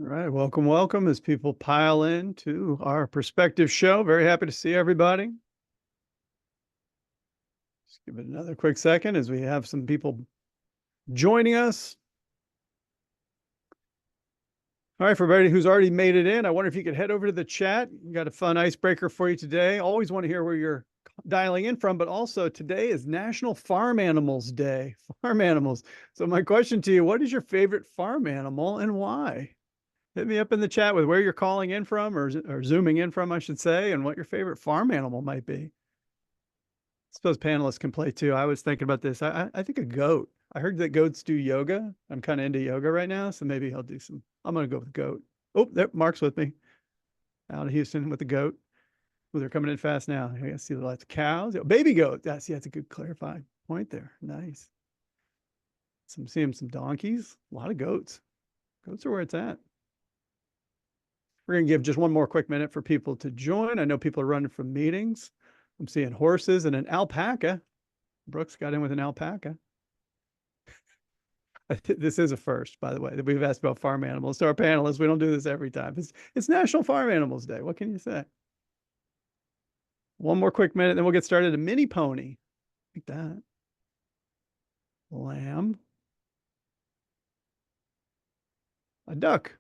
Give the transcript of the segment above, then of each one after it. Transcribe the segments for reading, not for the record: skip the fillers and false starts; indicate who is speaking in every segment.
Speaker 1: All right, welcome, welcome as people pile in to our perspective show. Very happy to see everybody. Just give it another quick second as we have some people joining us. All right, for everybody who's already made it in, I wonder if you could head over to the chat. We got a fun icebreaker for you today. Always want to hear where you're dialing in from, but also today is National Farm Animals Day. Farm animals. So my question to you, what is your favorite farm animal and why? Hit me up in the chat with where you're calling in from or zooming in from, I should say, and what your favorite farm animal might be. I suppose panelists can play too. I was thinking about this. I think a goat. I heard that goats do yoga. I'm kind of into yoga right now, so maybe I'll do some. I'm going to go with goat. Oh, there, Mark's with me out of Houston with the goat. Oh, they're coming in fast now. I see lots of cows. Oh, baby goat. That's a good clarifying point there. Nice. Seeing some donkeys. A lot of goats. Goats are where it's at. We're going to give just one more quick minute for people to join. I know people are running from meetings. I'm seeing horses and an alpaca. Brooks got in with an alpaca. This is a first, by the way, that we've asked about farm animals to our panelists. We don't do this every time. It's National Farm Animals Day. What can you say? One more quick minute, then we'll get started. A mini pony. Like that. Lamb. A duck.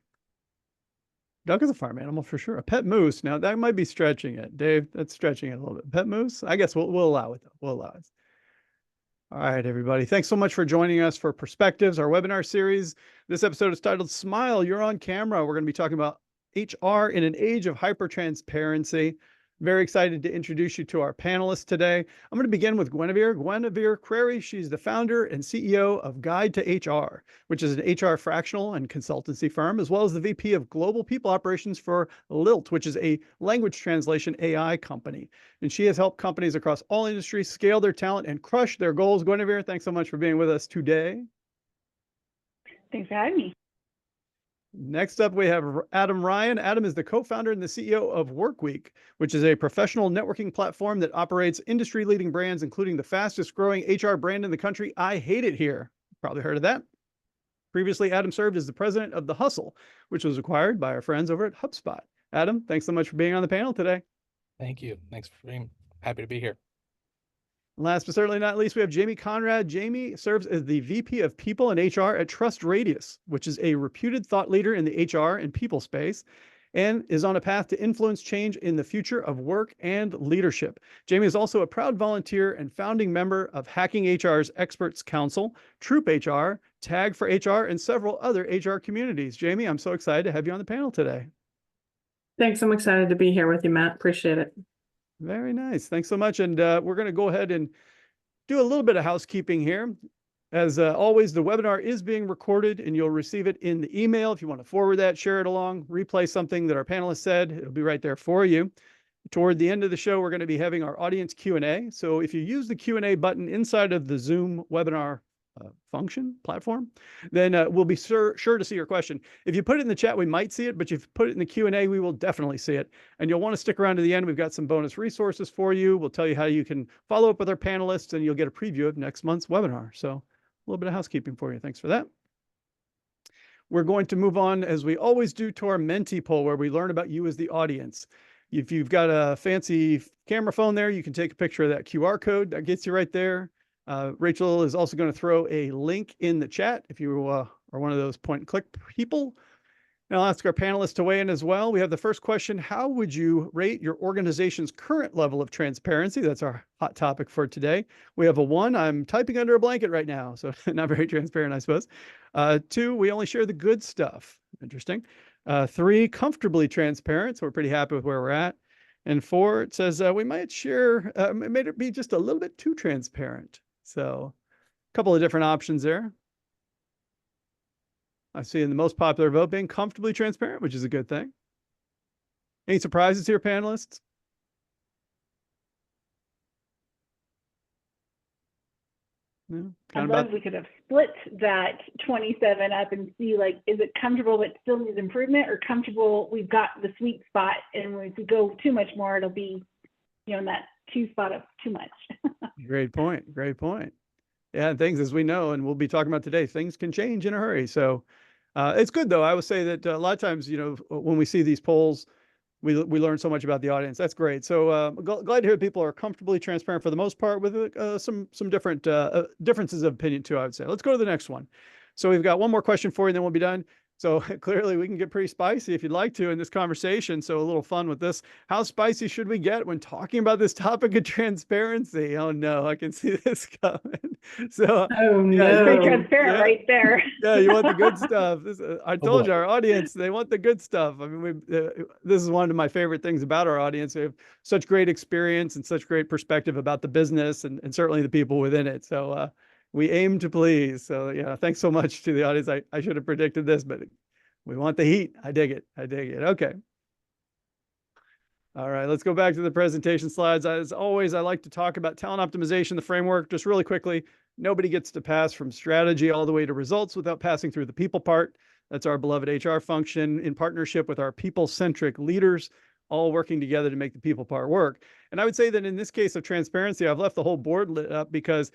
Speaker 1: Duck is a farm animal for sure. A pet moose. Now that might be stretching it, Dave. That's stretching it a little bit. Pet moose. I guess we'll allow it though. We'll allow it. All right, everybody. Thanks so much for joining us for Perspectives, our webinar series. This episode is titled "Smile, You're on Camera." We're going to be talking about HR in an age of hyper-transparency. Very excited to introduce you to our panelists today. I'm going to begin with Guinevere Crary. She's the founder and CEO of Guide to HR, which is an HR fractional and consultancy firm, as well as the VP of Global People Operations for Lilt, which is a language translation AI company. And she has helped companies across all industries scale their talent and crush their goals. Guinevere, thanks so much for being with us today.
Speaker 2: Thanks for having me.
Speaker 1: Next up, we have Adam Ryan. Adam is the co-founder and the CEO of Workweek, which is a professional networking platform that operates industry-leading brands, including the fastest-growing HR brand in the country, I Hate It Here. Probably heard of that. Previously, Adam served as the president of The Hustle, which was acquired by our friends over at HubSpot. Adam, thanks so much for being on the panel today.
Speaker 3: Thank you. Thanks for being happy to be here.
Speaker 1: Last but certainly not least, we have Jamie Conrad. Jamie serves as the VP of People and HR at Trust Radius, which is a reputed thought leader in the HR and people space, and is on a path to influence change in the future of work and leadership. Jamie is also a proud volunteer and founding member of Hacking HR's Experts Council, Troop HR, Tag for HR, and several other HR communities. Jamie, I'm so excited to have you on the panel today.
Speaker 4: Thanks. I'm excited to be here with you, Matt. Appreciate it.
Speaker 1: Very nice. Thanks so much. And we're going to go ahead and do a little bit of housekeeping here. As always, the webinar is being recorded and you'll receive it in the email. If you want to forward that, share it along, replay something that our panelists said, it'll be right there for you. Toward the end of the show, we're going to be having our audience Q&A. So if you use the Q&A button inside of the Zoom webinar function platform, then we'll be sure to see your question. If you put it in the chat, we might see it, but if you put it in the Q&A, we will definitely see it. And you'll want to stick around to the end. We've got some bonus resources for you. We'll tell you how you can follow up with our panelists, and you'll get a preview of next month's webinar. So a little bit of housekeeping for you. Thanks for that. We're going to move on, as we always do, to our Menti poll, where we learn about you as the audience. If you've got a fancy camera phone there, you can take a picture of that QR code. That gets you right there. Rachel is also going to throw a link in the chat if you are one of those point and click people. And I'll ask our panelists to weigh in as well. We have the first question. How would you rate your organization's current level of transparency? That's our hot topic for today. We have a 1. I'm typing under a blanket right now, so not very transparent, I suppose. 2, we only share the good stuff. Interesting. 3, comfortably transparent. So we're pretty happy with where we're at. And 4, it says we might share, made it be just a little bit too transparent. So a couple of different options there. I see in the most popular vote being comfortably transparent, which is a good thing. Any surprises here, panelists? No?
Speaker 2: I'd love if we could have split that 27 up and see, like, is it comfortable but still needs improvement, or comfortable, we've got the sweet spot, and if we go too much more, it'll be, in that 2 spot of too much.
Speaker 1: Great point. Great point. Yeah, things, as we know, and we'll be talking about today, things can change in a hurry. So It's good though. I would say that a lot of times, when we see these polls, we learn so much about the audience. That's great. So glad to hear people are comfortably transparent for the most part, with some different differences of opinion too, I would say. Let's go to the next one. So we've got one more question for you, and then we'll be done. So clearly we can get pretty spicy if you'd like to in this conversation. So a little fun with this. How spicy should we get when talking about this topic of transparency? Oh no, I can see this coming. So
Speaker 4: Oh,
Speaker 1: yeah,
Speaker 2: Pretty
Speaker 4: no.
Speaker 2: transparent
Speaker 1: yeah.
Speaker 2: right there.
Speaker 1: Yeah, you want the good stuff. I
Speaker 3: Oh
Speaker 1: told
Speaker 3: boy.
Speaker 1: you, our audience, they want the good stuff. I mean, this is one of my favorite things about our audience. They have such great experience and such great perspective about the business, and certainly the people within it. So we aim to please. So yeah, thanks so much to the audience. I should have predicted this, but we want the heat. I dig it. I dig it. Okay. All right, let's go back to the presentation slides. As always, I like to talk about talent optimization, the framework, just really quickly. Nobody gets to pass from strategy all the way to results without passing through the people part. That's our beloved HR function in partnership with our people-centric leaders, all working together to make the people part work. And I would say that in this case of transparency, I've left the whole board lit up because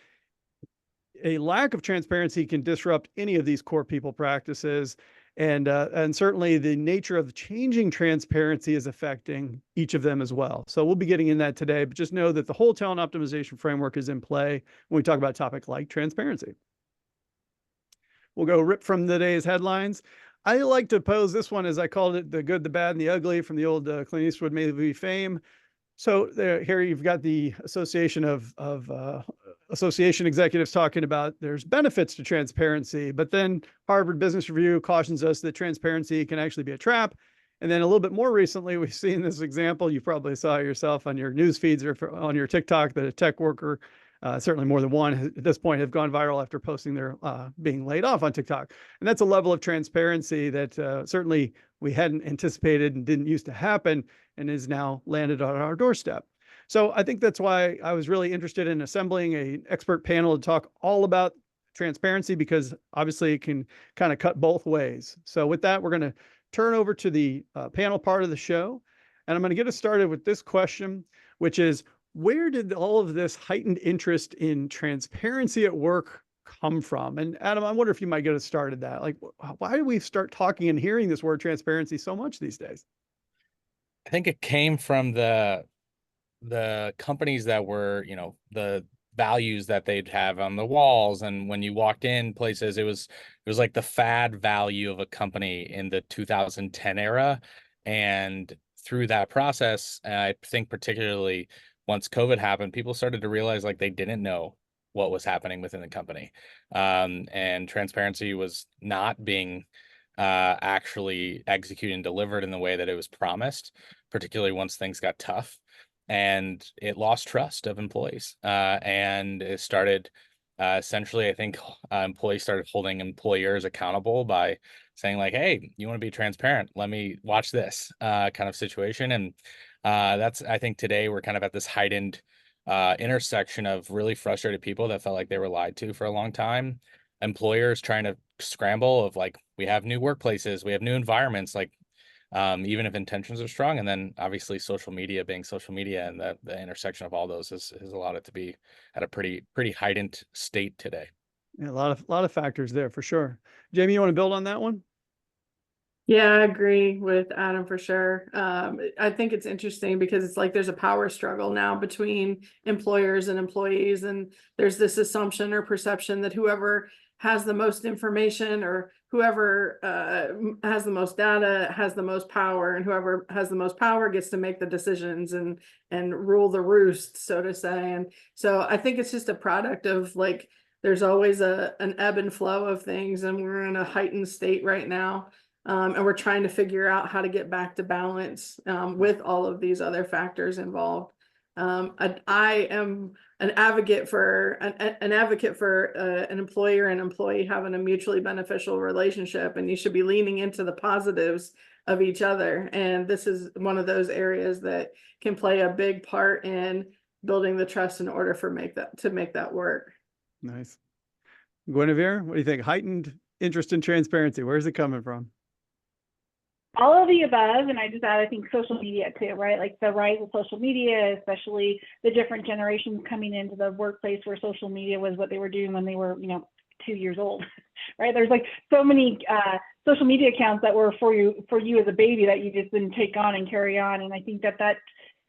Speaker 1: a lack of transparency can disrupt any of these core people practices. And certainly the nature of changing transparency is affecting each of them as well. So we'll be getting in that today, but just know that the whole talent optimization framework is in play when we talk about a topic like transparency. We'll go rip from today's headlines. I like to pose this one, as I called it, the good, the bad, and the ugly, from the old Clint Eastwood movie fame. So here you've got the association of association executives talking about there's benefits to transparency, but then Harvard Business Review cautions us that transparency can actually be a trap. And then a little bit more recently, we've seen this example. You probably saw it yourself on your news feeds or on your TikTok, that a tech worker, certainly more than one at this point, have gone viral after posting their being laid off on TikTok. And that's a level of transparency that certainly we hadn't anticipated and didn't used to happen, and is now landed on our doorstep. So I think that's why I was really interested in assembling an expert panel to talk all about transparency, because obviously it can kind of cut both ways. So with that, we're going to turn over to the panel part of the show. And I'm going to get us started with this question, which is, where did all of this heightened interest in transparency at work come from? And Adam, I wonder if you might get us started that. Like, why do we start talking and hearing this word transparency so much these days?
Speaker 3: I think it came from the companies that were, the values that they'd have on the walls, and when you walked in places, it was like the fad value of a company in the 2010 era. And through that process, I think particularly once COVID happened, people started to realize like they didn't know what was happening within the company, and transparency was not being actually executed and delivered in the way that it was promised, particularly once things got tough. And it lost trust of employees, and it started essentially, I think employees started holding employers accountable by saying like, hey, you want to be transparent, let me watch this kind of situation. And that's, I think today we're kind of at this heightened intersection of really frustrated people that felt like they were lied to for a long time, employers trying to scramble of like, we have new workplaces, we have new environments, like even if intentions are strong. And then obviously social media being social media, and the intersection of all those has allowed it to be at a pretty heightened state today.
Speaker 1: Yeah, a lot of factors there for sure. Jamie, you want to build on that one?
Speaker 4: Yeah, I agree with Adam for sure. I think it's interesting because it's like there's a power struggle now between employers and employees, and there's this assumption or perception that whoever has the most information, or whoever has the most data, has the most power, and whoever has the most power gets to make the decisions and rule the roost, so to say. And so I think it's just a product of like there's always an ebb and flow of things, and we're in a heightened state right now. And we're trying to figure out how to get back to balance with all of these other factors involved. I am an advocate for an employer and employee having a mutually beneficial relationship, and you should be leaning into the positives of each other. And this is one of those areas that can play a big part in building the trust in order for make that work.
Speaker 1: Nice. Guinevere, what do you think? Heightened interest in transparency, where's it coming from?
Speaker 2: All of the above, and I just add, I think social media too, right? Like the rise of social media, especially the different generations coming into the workplace where social media was what they were doing when they were, 2 years old, right? There's like so many social media accounts that were for you as a baby that you just didn't take on and carry on. And I think that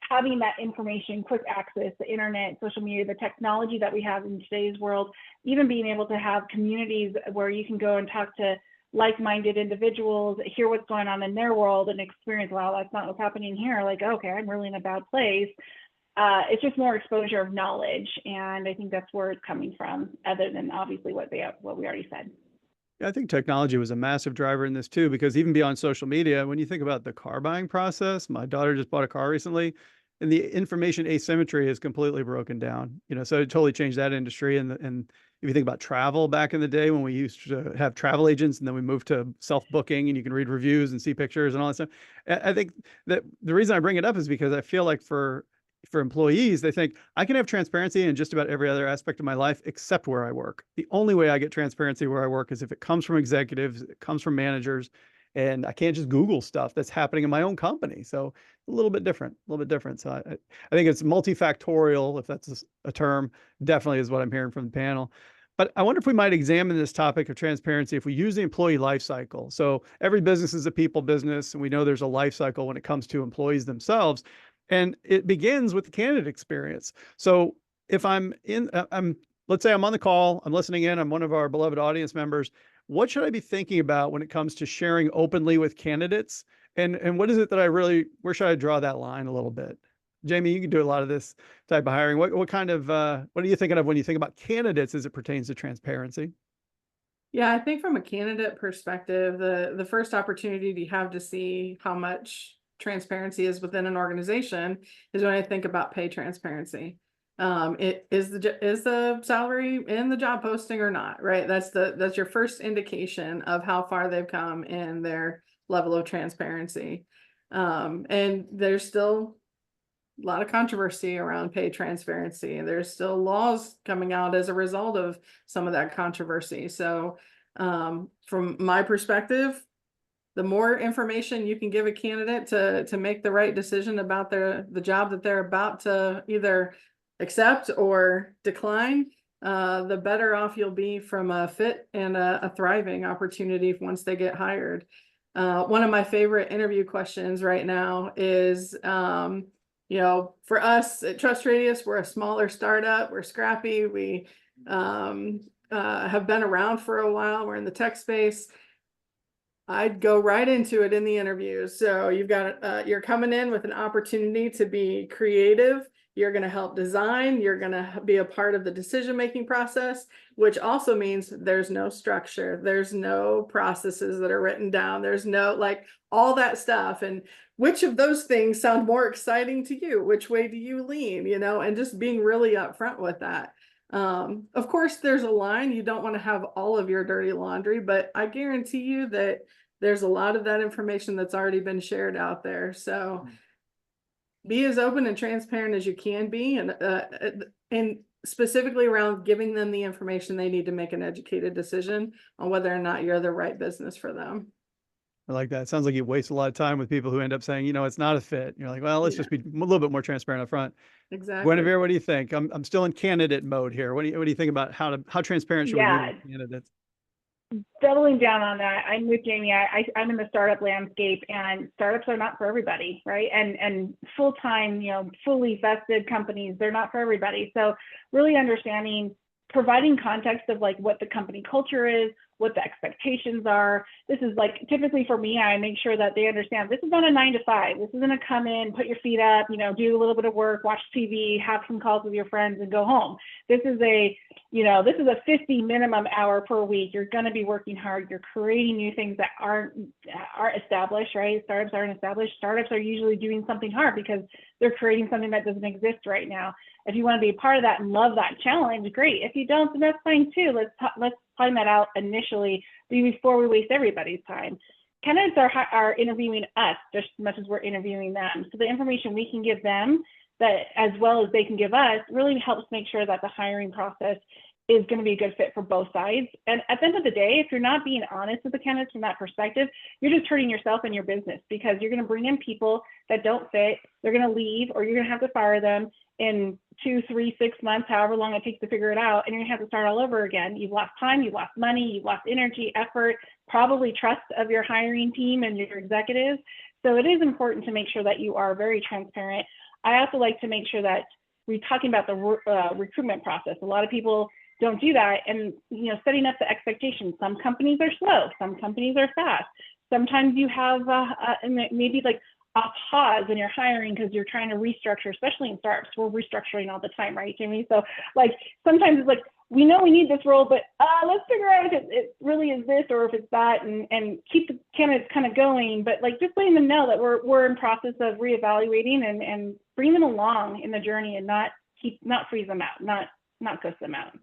Speaker 2: having that information, quick access, the internet, social media, the technology that we have in today's world, even being able to have communities where you can go and talk to like-minded individuals, hear what's going on in their world and experience, wow, that's not what's happening here. Like, okay, I'm really in a bad place. It's just more exposure of knowledge. And I think that's where it's coming from, other than obviously what we already said.
Speaker 1: Yeah, I think technology was a massive driver in this too, because even beyond social media, when you think about the car buying process, my daughter just bought a car recently, and the information asymmetry is completely broken down. So it totally changed that industry. And if you think about travel back in the day when we used to have travel agents, and then we moved to self-booking, and you can read reviews and see pictures and all that stuff. I think that the reason I bring it up is because I feel like for employees, they think I can have transparency in just about every other aspect of my life except where I work. The only way I get transparency where I work is if it comes from executives, it comes from managers, and I can't just Google stuff that's happening in my own company. So a little bit different. So I think it's multifactorial, if that's a term, definitely is what I'm hearing from the panel. But I wonder if we might examine this topic of transparency if we use the employee life cycle. So every business is a people business, and we know there's a life cycle when it comes to employees themselves. And it begins with the candidate experience. So if let's say I'm on the call, I'm listening in, I'm one of our beloved audience members, what should I be thinking about when it comes to sharing openly with candidates? And what is it that where should I draw that line a little bit? Jamie, you can do a lot of this type of hiring. What kind of, what are you thinking of when you think about candidates as it pertains to transparency?
Speaker 4: Yeah, I think from a candidate perspective, the first opportunity you have to see how much transparency is within an organization is when I think about pay transparency. Is the salary in the job posting or not, right? That's your first indication of how far they've come in their level of transparency. And there's still a lot of controversy around pay transparency, and there's still laws coming out as a result of some of that controversy. So from my perspective, the more information you can give a candidate to make the right decision about the job that they're about to either accept or decline, the better off you'll be from a fit and a thriving opportunity once they get hired. One of my favorite interview questions right now is, for us at Trust Radius, we're a smaller startup, we're scrappy, we have been around for a while, we're in the tech space. I'd go right into it in the interview. So you're coming in with an opportunity to be creative. You're going to help design. You're going to be a part of the decision-making process, which also means there's no structure. There's no processes that are written down. There's no all that stuff. And which of those things sound more exciting to you? Which way do you lean? And just being really upfront with that. Of course, there's a line. You don't want to have all of your dirty laundry, but I guarantee you that there's a lot of that information that's already been shared out there. So be as open and transparent as you can be, and specifically around giving them the information they need to make an educated decision on whether or not you're the right business for them.
Speaker 1: I like that. It sounds like you waste a lot of time with people who end up saying, it's not a fit. You're like, well, let's just be a little bit more transparent up front.
Speaker 4: Exactly.
Speaker 1: Guinevere, what do you think? I'm still in candidate mode here. What do you think about how transparent should we be with candidates?
Speaker 2: Doubling down on that, I'm with Jamie. I'm in the startup landscape, and startups are not for everybody, right? And full-time, fully vested companies, they're not for everybody. So really understanding, providing context of what the company culture is, what the expectations are. This is typically for me, I make sure that they understand this is not a 9 to 5. This isn't a come in, put your feet up, do a little bit of work, watch TV, have some calls with your friends and go home. This is a 50 minimum hour per week. You're going to be working hard. You're creating new things that aren't established, right? Startups aren't established. Startups are usually doing something hard because they're creating something that doesn't exist right now. If you want to be a part of that and love that challenge, great. If you don't, then that's fine too. Let's find that out initially before we waste everybody's time. Candidates are interviewing us just as much as we're interviewing them. So the information we can give them, that as well as they can give us, really helps make sure that the hiring process is going to be a good fit for both sides. And at the end of the day, if you're not being honest with the candidates from that perspective, you're just hurting yourself and your business, because you're going to bring in people that don't fit. They're going to leave, or you're going to have to fire them in 2, 3, 6 months, however long it takes to figure it out. And you're going to have to start all over again. You've lost time, you've lost money, you've lost energy, effort, probably trust of your hiring team and your executives. So it is important to make sure that you are very transparent. I also like to make sure that we're talking about the recruitment process. A lot of people don't do that, and setting up the expectations. Some companies are slow, some companies are fast. Sometimes you have maybe like a pause in your hiring because you're trying to restructure, especially in startups. We're restructuring all the time, right, Jamie? So like sometimes it's like, we know we need this role, but let's figure out if it really is this or if it's that, and keep the candidates kind of going. But like just letting them know that we're in process of reevaluating and bring them along in the journey, and not freeze them out, not ghost them out.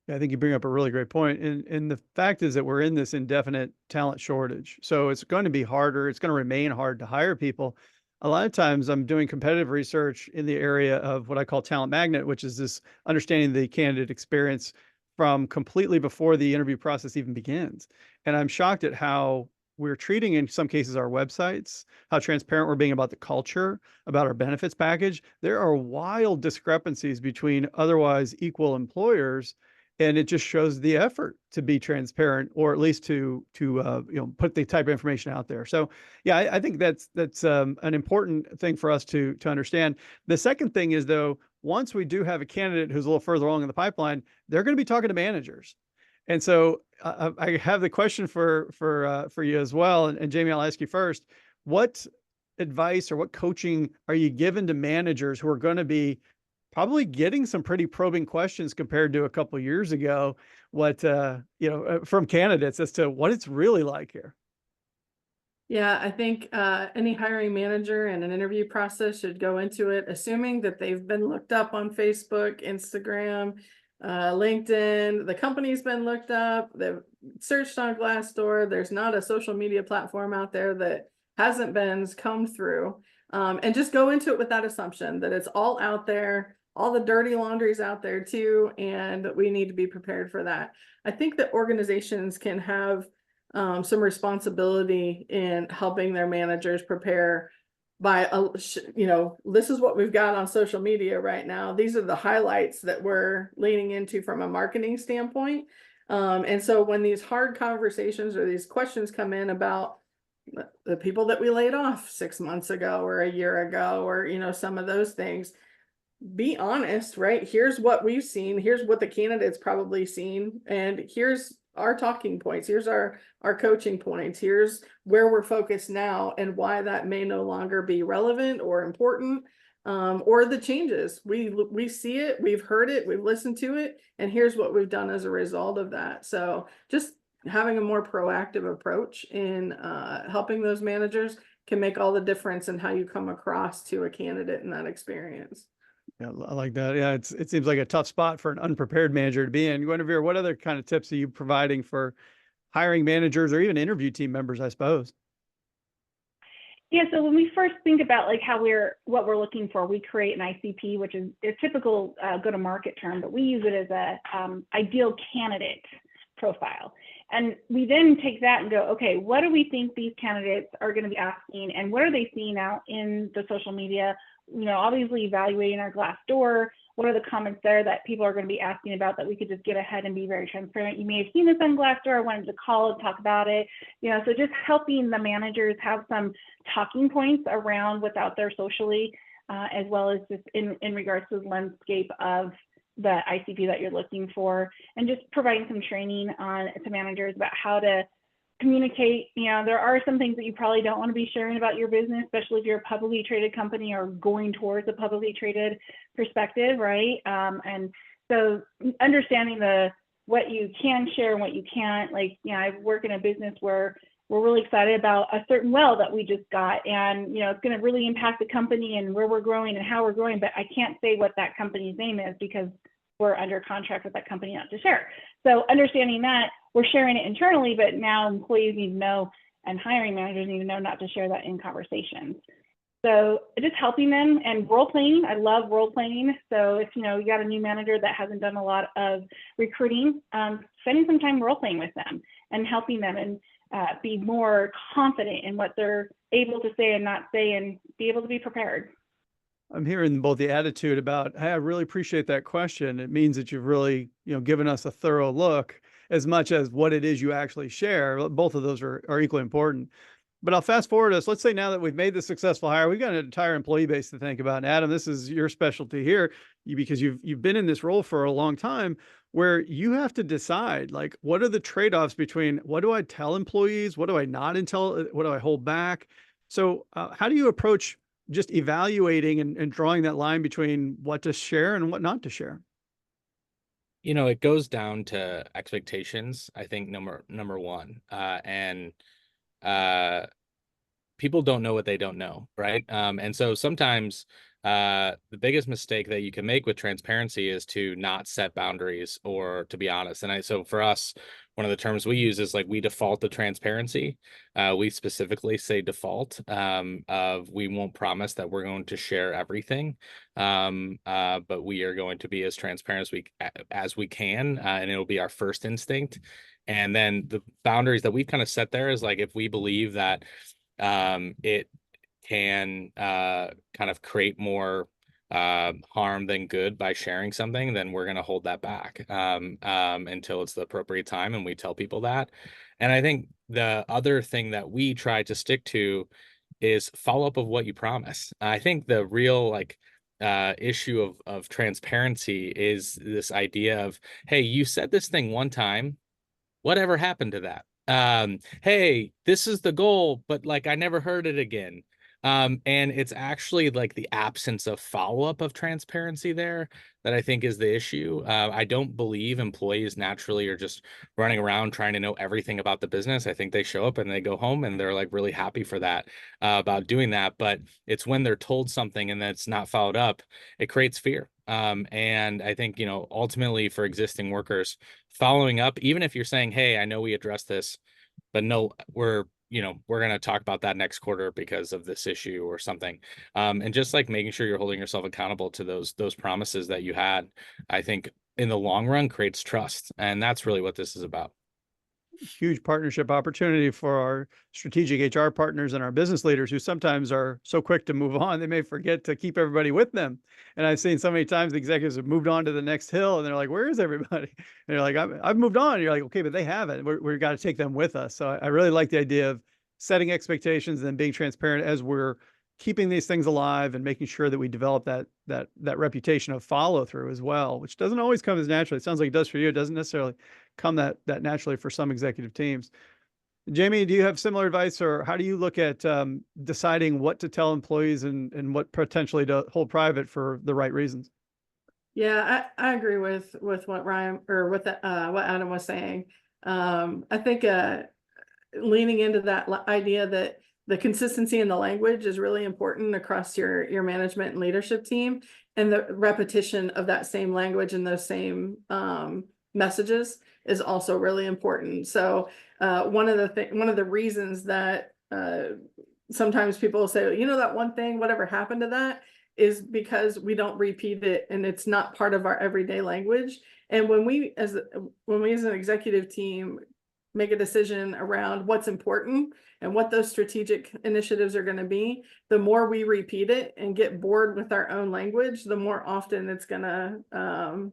Speaker 1: I think you bring up a really great point. And the fact is that we're in this indefinite talent shortage. So it's going to be harder. It's going to remain hard to hire people. A lot of times I'm doing competitive research in the area of what I call talent magnet, which is this understanding the candidate experience from completely before the interview process even begins. And I'm shocked at how we're treating, in some cases, our websites, how transparent we're being about the culture, about our benefits package. There are wild discrepancies between otherwise equal employers. And it just shows the effort to be transparent, or at least to put the type of information out there. So yeah, I think that's an important thing for us to understand. The second thing is, though, once we do have a candidate who's a little further along in the pipeline, they're going to be talking to managers. And so I have the question for you as well. And Jamie, I'll ask you first. What advice or what coaching are you given to managers who are going to be probably getting some pretty probing questions compared to a couple of years ago, from candidates as to what it's really like here?
Speaker 4: Yeah, I think any hiring manager in an interview process should go into it assuming that they've been looked up on Facebook, Instagram, LinkedIn. The company's been looked up. They've searched on Glassdoor. There's not a social media platform out there that hasn't been combed through. And just go into it with that assumption that it's all out there. All the dirty laundry's out there too, and we need to be prepared for that. I think that organizations can have some responsibility in helping their managers prepare by, this is what we've got on social media right now. These are the highlights that we're leaning into from a marketing standpoint. And so when these hard conversations or these questions come in about the people that we laid off 6 months ago or a year ago, or, some of those things, be honest, right? Here's what we've seen. Here's what the candidate's probably seen. And here's our talking points. Here's our coaching points. Here's where we're focused now and why that may no longer be relevant or important, or the changes. We see it, we've heard it, we've listened to it, and here's what we've done as a result of that. So just having a more proactive approach in helping those managers can make all the difference in how you come across to a candidate in that experience.
Speaker 1: Yeah, I like that. Yeah, it seems like a tough spot for an unprepared manager to be in. Guinevere, what other kind of tips are you providing for hiring managers or even interview team members, I suppose?
Speaker 2: Yeah, so when we first think about like what we're looking for, we create an ICP, which is a typical go-to-market term, but we use it as a ideal candidate profile. And we then take that and go, okay, what do we think these candidates are going to be asking, and what are they seeing out in the social media? Obviously evaluating our Glassdoor, what are the comments there that people are going to be asking about that we could just get ahead and be very transparent. You may have seen this on Glassdoor. I wanted to call and talk about it. So just helping the managers have some talking points around what's out there socially, as well as just in regards to the landscape of the ICP that you're looking for, and just providing some training to managers about how to communicate. There are some things that you probably don't want to be sharing about your business, especially if you're a publicly traded company or going towards a publicly traded perspective, right? And so understanding what you can share and what you can't. Like, I work in a business where we're really excited about a certain well that we just got, and it's going to really impact the company and where we're growing and how we're growing, but I can't say what that company's name is because we're under contract with that company not to share. So understanding that, we're sharing it internally, but now employees need to know, and hiring managers need to know not to share that in conversations. So just helping them and role playing. I love role playing. So if you got a new manager that hasn't done a lot of recruiting, spending some time role playing with them and helping them and be more confident in what they're able to say and not say, and be able to be prepared.
Speaker 1: I'm hearing both the attitude about, hey, I really appreciate that question. It means that you've really, given us a thorough look, as much as what it is you actually share. Both of those are equally important. But I'll fast forward us. Let's say now that we've made the successful hire, we've got an entire employee base to think about. And Adam, this is your specialty here, because you've been in this role for a long time, where you have to decide, like, what are the trade-offs between what do I tell employees, what do I not tell, what do I hold back? So how do you approach just evaluating and drawing that line between what to share and what not to share?
Speaker 3: It goes down to expectations, I think, number one. And people don't know what they don't know, right? And so sometimes the biggest mistake that you can make with transparency is to not set boundaries, or to be honest. And so for us, one of the terms we use is like, we default to transparency. We specifically say default, of we won't promise that we're going to share everything, but we are going to be as transparent as we can, and it'll be our first instinct. And then the boundaries that we've kind of set there is like, if we believe that it can kind of create more harm than good by sharing something, then we're going to hold that back until it's the appropriate time, and we tell people that. And I think the other thing that we try to stick to is follow up of what you promise. I think the real issue of transparency is this idea of, hey, you said this thing one time, whatever happened to that? Hey, this is the goal, but like, I never heard it again. And it's actually like the absence of follow-up of transparency there that I think is the issue. I don't believe employees naturally are just running around trying to know everything about the business. I think they show up and they go home and they're like really happy for that, about doing that. But it's when they're told something and that's not followed up, it creates fear. And I think, ultimately for existing workers, following up, even if you're saying, hey, I know we addressed this, but no, we're going to talk about that next quarter because of this issue or something. And just like making sure you're holding yourself accountable to those promises that you had, I think in the long run creates trust. And that's really what this is about.
Speaker 1: Huge partnership opportunity for our strategic HR partners and our business leaders, who sometimes are so quick to move on, they may forget to keep everybody with them. And I've seen so many times the executives have moved on to the next hill, and they're like, where is everybody? And they're like, I've moved on. And you're like, okay, but they haven't. We've got to take them with us. So I really like the idea of setting expectations and then being transparent as we're keeping these things alive, and making sure that we develop that reputation of follow through as well, which doesn't always come as naturally. It sounds like it does for you. It doesn't necessarily come that naturally for some executive teams. Jamie, do you have similar advice, or how do you look at deciding what to tell employees and what potentially to hold private for the right reasons?
Speaker 4: Yeah, I agree with what Ryan, or what Adam was saying. I think leaning into that idea that the consistency in the language is really important across your management and leadership team, and the repetition of that same language and those same messages is also really important. So one of the reasons that sometimes people say, that one thing, whatever happened to that, is because we don't repeat it, and it's not part of our everyday language. And when we as an executive team make a decision around what's important and what those strategic initiatives are going to be, the more we repeat it and get bored with our own language, the more often it's going to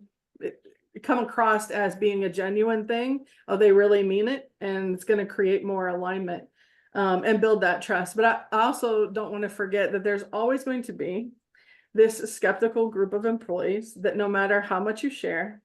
Speaker 4: come across as being a genuine thing. Oh, they really mean it, and it's going to create more alignment and build that trust. But I also don't want to forget that there's always going to be this skeptical group of employees that no matter how much you share,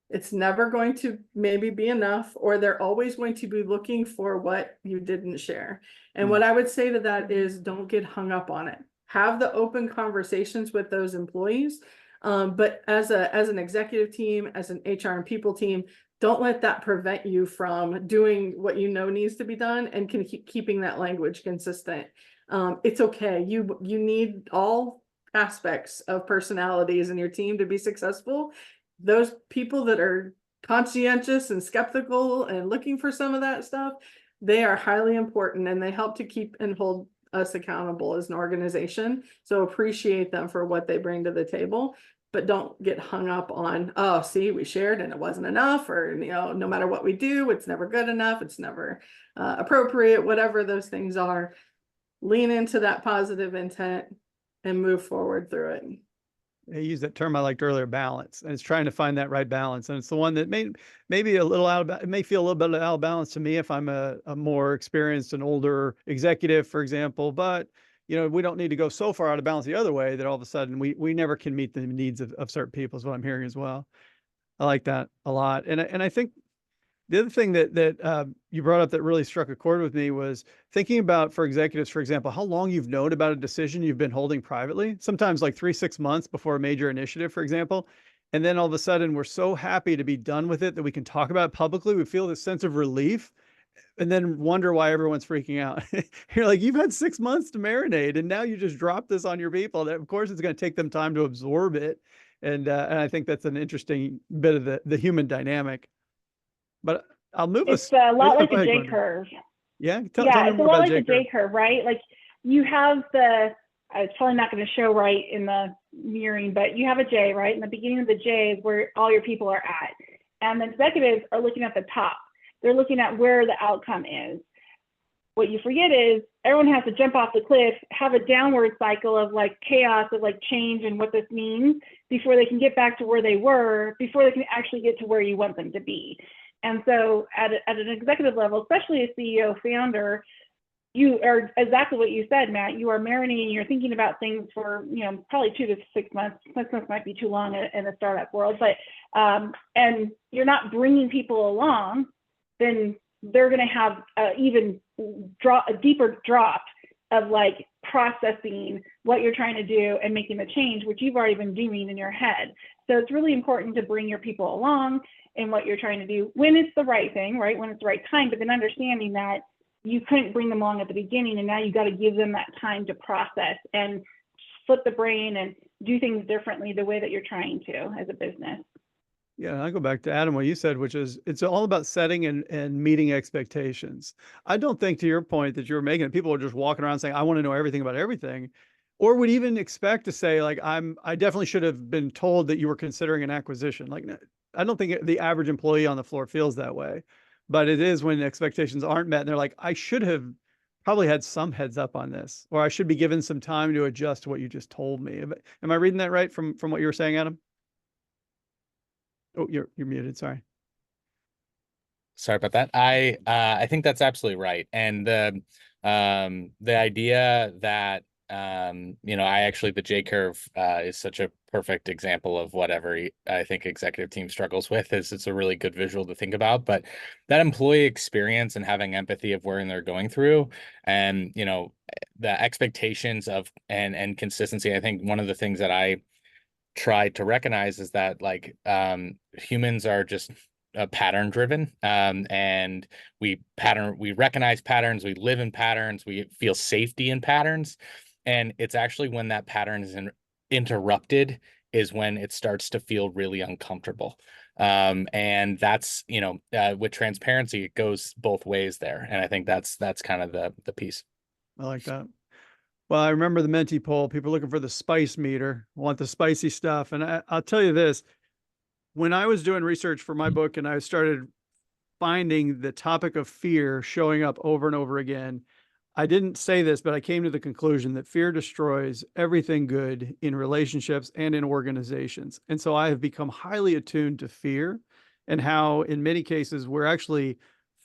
Speaker 4: it's never going to maybe be enough, or they're always going to be looking for what you didn't share. And what I would say to that is, don't get hung up on it. Have the open conversations with those employees. But as an executive team, as an HR and people team, don't let that prevent you from doing what needs to be done, and keeping that language consistent. It's okay. You need all aspects of personalities in your team to be successful. Those people that are conscientious and skeptical and looking for some of that stuff, they are highly important, and they help to keep and hold us accountable as an organization. So appreciate them for what they bring to the table, but don't get hung up on, oh, see, we shared and it wasn't enough, or, no matter what we do, it's never good enough. It's never appropriate, whatever those things are. Lean into that positive intent and move forward through it.
Speaker 1: I used that term I liked earlier, balance, and it's trying to find that right balance. And it's the one that maybe a little it may feel a little bit out of balance to me if I'm a more experienced and older executive, for example. But we don't need to go so far out of balance the other way that all of a sudden we never can meet the needs of certain people, is what I'm hearing as well. I like that a lot. And I think the other thing that you brought up that really struck a chord with me was thinking about, for executives, for example, how long you've known about a decision you've been holding privately, sometimes like 3-6 months before a major initiative, for example. And then all of a sudden we're so happy to be done with it that we can talk about it publicly. We feel this sense of relief and then wonder why everyone's freaking out. You're like, you've had 6 months to marinate and now you just drop this on your people. That, of course, it's going to take them time to absorb it. And I think that's an interesting bit of the human dynamic. But I'll move us.
Speaker 2: It's a lot like a J curve.
Speaker 1: Yeah,
Speaker 2: It's a lot like a J curve, right? Like you have it's probably not going to show right in the mirroring, but you have a J, right? And the beginning of the J is where all your people are at. And the executives are looking at the top. They're looking at where the outcome is. What you forget is everyone has to jump off the cliff, have a downward cycle of like chaos, of like change and what this means before they can get back to where they were, before they can actually get to where you want them to be. And so at an executive level, especially a CEO founder, you are exactly what you said, Matt. You are marinating, you're thinking about things for, probably 2 to 6 months. 6 months might be too long in a startup world, but, and you're not bringing people along, then they're going to have a deeper drop of like processing what you're trying to do and making the change, which you've already been doing in your head. So it's really important to bring your people along in what you're trying to do when it's the right thing, right? When it's the right time, but then understanding that you couldn't bring them along at the beginning and now you got to give them that time to process and flip the brain and do things differently the way that you're trying to as a business.
Speaker 1: Yeah, I go back to Adam, what you said, which is it's all about setting and meeting expectations. I don't think, to your point that you were making, people are just walking around saying, I want to know everything about everything, or would even expect to say, like, I definitely should have been told that you were considering an acquisition. Like, I don't think the average employee on the floor feels that way, but it is when expectations aren't met and they're like, I should have probably had some heads up on this, or I should be given some time to adjust to what you just told me. Am I reading that right from what you were saying, Adam? Oh, you're muted. Sorry.
Speaker 3: Sorry about that. I think that's absolutely right. And the idea that the J curve is such a perfect example of whatever I think executive team struggles with. It's a really good visual to think about. But that employee experience and having empathy of where they're going through, and the expectations of and consistency. I think one of the things that I tried to recognize is that like humans are just pattern driven, and we recognize patterns, we live in patterns, we feel safety in patterns, and it's actually when that pattern is interrupted is when it starts to feel really uncomfortable. And that's with transparency, it goes both ways there, and I think that's kind of the piece.
Speaker 1: I like that. Well, I remember the Menti poll. People are looking for the spice meter, want the spicy stuff. And I'll tell you this, when I was doing research for my book and I started finding the topic of fear showing up over and over again, I didn't say this, but I came to the conclusion that fear destroys everything good in relationships and in organizations. And so I have become highly attuned to fear and how, in many cases, we're actually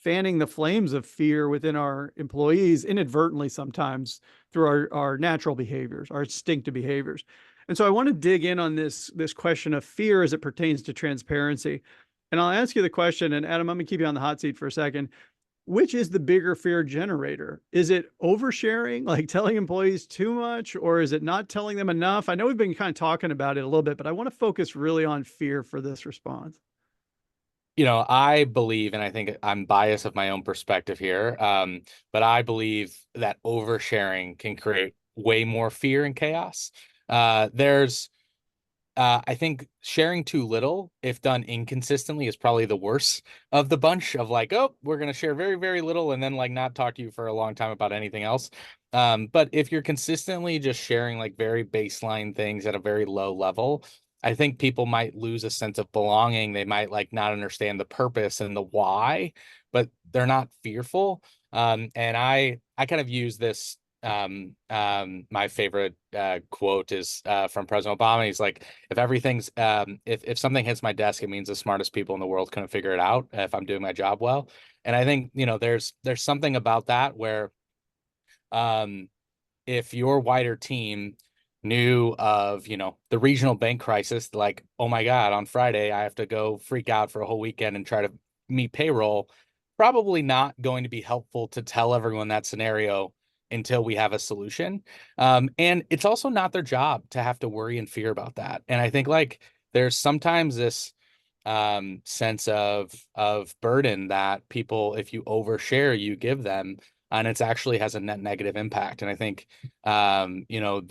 Speaker 1: fanning the flames of fear within our employees inadvertently sometimes through our natural behaviors, our instinctive behaviors. And so I want to dig in on this question of fear as it pertains to transparency. And I'll ask you the question, and Adam, I'm going to keep you on the hot seat for a second. Which is the bigger fear generator? Is it oversharing, like telling employees too much, or is it not telling them enough? I know we've been kind of talking about it a little bit, but I want to focus really on fear for this response.
Speaker 3: I believe, and I think I'm biased of my own perspective here, but I believe that oversharing can create way more fear and chaos. There's I think sharing too little, if done inconsistently, is probably the worst of the bunch of like, oh, we're going to share very, very little and then like not talk to you for a long time about anything else. But if you're consistently just sharing like very baseline things at a very low level, I think people might lose a sense of belonging. They might like not understand the purpose and the why, but they're not fearful. And I kind of use this. My favorite quote is from President Obama. He's like, if everything's if something hits my desk, it means the smartest people in the world couldn't figure it out if I'm doing my job well. And I think, you know, there's something about that where if your wider team knew of, you know, the regional bank crisis, like, oh my God, on Friday, I have to go freak out for a whole weekend and try to meet payroll, probably not going to be helpful to tell everyone that scenario until we have a solution. And it's also not their job to have to worry and fear about that. And I think like there's sometimes this sense of burden that people, if you overshare, you give them, and it's actually has a net negative impact. And I think you know,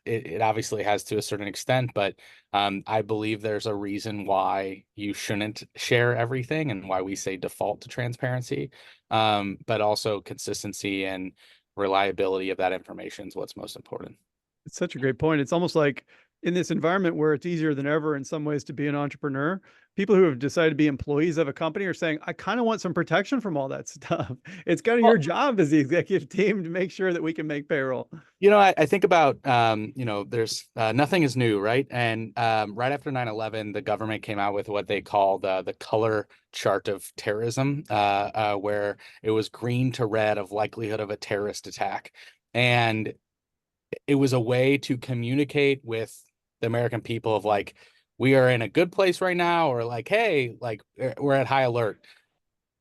Speaker 3: it obviously has to a certain extent, but I believe there's a reason why you shouldn't share everything and why we say default to transparency. But also consistency and reliability of that information is what's most important.
Speaker 1: It's such a great point. It's almost like in this environment where it's easier than ever in some ways to be an entrepreneur, people who have decided to be employees of a company are saying, I kind of want some protection from all that stuff. It's kind of your job as the executive team to make sure that we can make payroll.
Speaker 3: You know, I think about, you know, there's nothing is new, right? And right after 9/11, the government came out with what they called the color chart of terrorism, where it was green to red of likelihood of a terrorist attack. And it was a way to communicate with the American people of like, we are in a good place right now, or like, hey, like we're at high alert.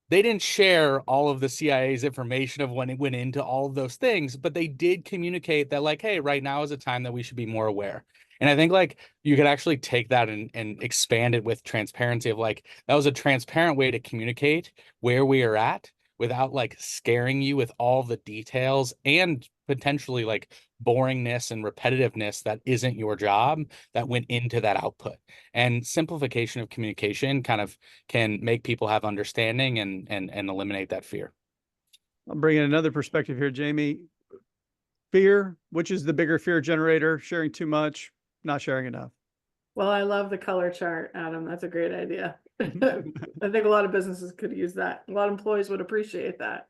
Speaker 3: They didn't share all of the CIA's information of when it went into all of those things, but they did communicate that like, hey, right now is a time that we should be more aware. And I think like you could actually take that and expand it with transparency of like, that was a transparent way to communicate where we are at without like scaring you with all the details and potentially like boringness and repetitiveness that isn't your job that went into that output. And simplification of communication kind of can make people have understanding and eliminate that fear.
Speaker 1: I'll bring in another perspective here, Jamie. Fear, which is the bigger fear generator? Sharing too much, not sharing enough?
Speaker 4: Well, I love the color chart, Adam. That's a great idea. I think a lot of businesses could use that. A lot of employees would appreciate that.